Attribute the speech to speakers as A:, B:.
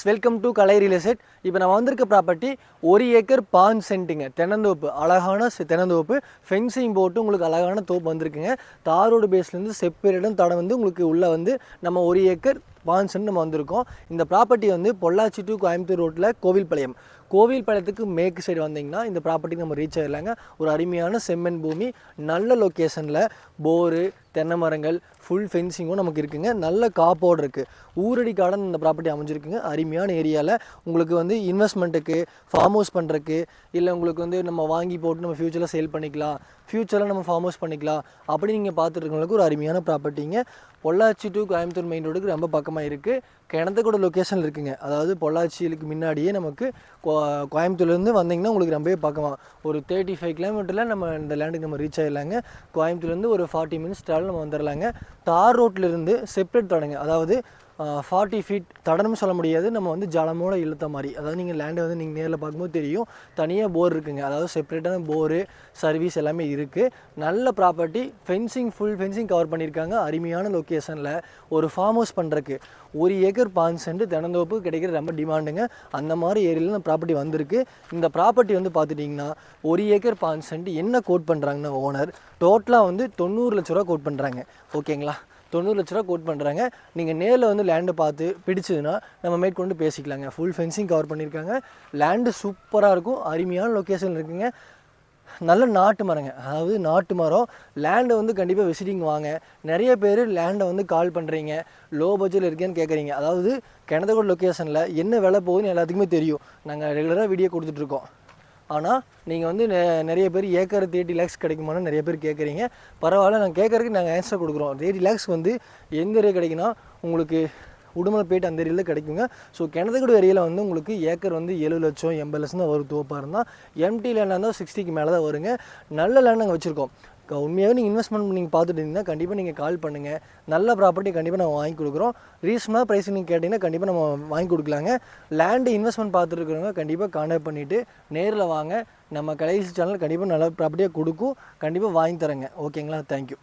A: Welcome to Kalai real estate. இப்போ நான் வந்திருக்க ப்ராப்பர்ட்டி 1 ஏக்கர் 5 சென்ட்டுங்க. தென்னந்தோப்பு, அழகான தென்னந்தோப்பு, ஃபென்சிங் போட்டு உங்களுக்கு அழகான தோப்பு வந்திருக்குங்க. தாரோடு பேஸ்லேருந்து செப்பரேட்டும் தடம் வந்து உங்களுக்கு உள்ளே வந்து நம்ம 1 ஏக்கர் 5 சென்ட் நம்ம வந்திருக்கோம். இந்த ப்ராப்பர்ட்டி வந்து பொள்ளாச்சி டு கோயம்புத்தூர் ரோட்டில் கோவில்பாளையத்துக்கு மேற்கு சைடு வந்தீங்கன்னா இந்த ப்ராப்பர்ட்டிக்கு நம்ம ரீச் ஆகிடலாங்க. ஒரு அருமையான செம்மண் பூமி, நல்ல லொக்கேஷனில், போரு, தென்னை மரங்கள், ஃபுல் ஃபென்சிங்கும் நமக்கு இருக்குங்க. நல்ல காப்போடு இருக்குது. ஊரடி கார்டன் இந்த ப்ராப்பர்ட்டி அமைஞ்சிருக்குங்க. அருமையான ஏரியாவில் உங்களுக்கு வந்து இன்வெஸ்ட்மெண்ட்டுக்கு, ஃபார்ம் ஹவுஸ் பண்ணுறக்கு, இல்லை உங்களுக்கு வந்து நம்ம வாங்கி போட்டு நம்ம ஃப்யூச்சரில் சேல் பண்ணிக்கலாம், ஃப்யூச்சரில் நம்ம ஃபார்ம் ஹவுஸ் பண்ணிக்கலாம் அப்படி நீங்கள் பார்த்துருக்கவங்களுக்கு ஒரு அருமையான ப்ராப்பர்ட்டிங்க. பொள்ளாச்சி டு கோயம்புத்தூர் மெயின் ரோடுக்கு ரொம்ப பக்கமாக இருக்குது. கிணத்துக்கூட லொக்கேஷன் இருக்குங்க. அதாவது பொள்ளாச்சிக்கு முன்னாடியே நமக்கு கோயம்புத்தூர்லேருந்து வந்தீங்கன்னா உங்களுக்கு ரொம்பவே பக்கமாக ஒரு 35 கிலோமீட்டரில் நம்ம இந்த லேண்டுக்கு நம்ம ரீச் ஆகிடலாங்க. கோயம்புத்தூர்லேருந்து ஒரு 40 மினிட்ஸ் ட்ராவல் நம்ம வந்துடலாங்க. தார் ரோட்லேருந்து செப்பரேட் தடங்க, அதாவது 40 ஃபீட் தடனும் சொல்ல முடியாது, நம்ம வந்து ஜலமோட இழுத்த மாதிரி. அதாவது நீங்கள் லேண்டை வந்து நீங்கள் நேரில் பார்க்கும்போது தெரியும், தனியாக போர் இருக்குங்க. அதாவது செப்பரேட்டான போரு, சர்வீஸ் எல்லாமே இருக்குது. நல்ல ப்ராப்பர்ட்டி, ஃபுல் ஃபென்சிங் கவர் பண்ணியிருக்காங்க. அருமையான லொக்கேஷனில் ஒரு ஃபார்ம் ஹவுஸ் பண்ணுறக்கு 1 ஏக்கர் 5 சென்ட் தென்னந்தோப்பு கிடைக்கிற ரொம்ப டிமாண்டுங்க. அந்த மாதிரி ஏரியாவில் இந்த ப்ராப்பர்ட்டி வந்திருக்கு. இந்த ப்ராப்பர்ட்டி வந்து பார்த்துட்டிங்கன்னா 1 ஏக்கர் 5 சென்ட் என்ன கோட் பண்ணுறாங்கன்னா ஓனர் டோட்டலாக வந்து 90 லட்ச ரூபா கோட் பண்ணுறாங்க. ஓகேங்களா? 90 லட்ச ரூபா கோட் பண்ணுறாங்க. நீங்கள் நேரில் வந்து லேண்டை பார்த்து பிடிச்சதுன்னா நம்ம மேற்கொண்டு பேசிக்கலாங்க. ஃபுல் ஃபென்சிங் கவர் பண்ணியிருக்காங்க. லேண்டு சூப்பராக இருக்கும். அருமையான லொக்கேஷன் இருக்குங்க. நல்ல நாட்டு மரங்க, அதாவது நாட்டு மரம். லேண்டை வந்து கண்டிப்பாக விசிட்டிங் வாங்க. நிறைய பேர் லேண்டை வந்து கால் பண்ணுறீங்க, லோ பட்ஜெட்டில் இருக்கேன்னு கேட்குறீங்க. அதாவது கிணத்துக்கூட லொக்கேஷனில் என்ன விலை போகுதுன்னு எல்லாத்துக்குமே தெரியும். நாங்கள் ரெகுலராக வீடியோ கொடுத்துட்ருக்கோம். ஆனால் நீங்கள் வந்து நிறைய பேர் ஏக்கர் 30 லேக்ஸ் கிடைக்குமான்னு நிறைய பேர் கேட்குறீங்க. பரவாயில்ல, நாங்கள் கேட்குறதுக்கு நாங்கள் ஆன்சர் கொடுக்குறோம். 30 லேக்ஸ் வந்து எந்த ஏரியா கிடைக்குன்னா உங்களுக்கு உடுமலைப்பேட்டை அந்த ஏரியாவில் கிடைக்குங்க. ஸோ கிணத்துக்கூட ஏரியாவில் வந்து உங்களுக்கு ஏக்கர் வந்து 70 லட்சம் 80 லட்சம் தான் வரும் தோப்பாக இருந்தால். எம்டி லேண்டாக இருந்தால் 60க்கு மேலே தான் வருங்க. நல்ல லேண்ட் நாங்கள் வச்சுருக்கோம். உண்மையாகவே நீங்கள் இன்வெஸ்ட்மெண்ட் நீங்கள் பார்த்துட்டு இருந்தீங்கன்னா கண்டிப்பாக நீங்கள் கால் பண்ணுங்கள். நல்ல ப்ராப்பர்ட்டி கண்டிப்பாக நம்ம வாங்கி கொடுக்குறோம். ரீசனாக ப்ரைஸ் நீங்கள் கேட்டிங்கன்னா கண்டிப்பாக நம்ம வாங்கி கொடுக்கலாங்க. லேண்டு இன்வெஸ்ட்மெண்ட் பார்த்துட்டு இருக்கிறவங்க கண்டிப்பாக கான்டாக்ட் பண்ணிவிட்டு நேரில் வாங்க. நம்ம கடைசி சேனல் கண்டிப்பாக நல்ல ப்ராப்பர்ட்டியாக கொடுக்கும். கண்டிப்பாக வாங்கி தரேங்க. ஓகேங்களா? தேங்க்யூ.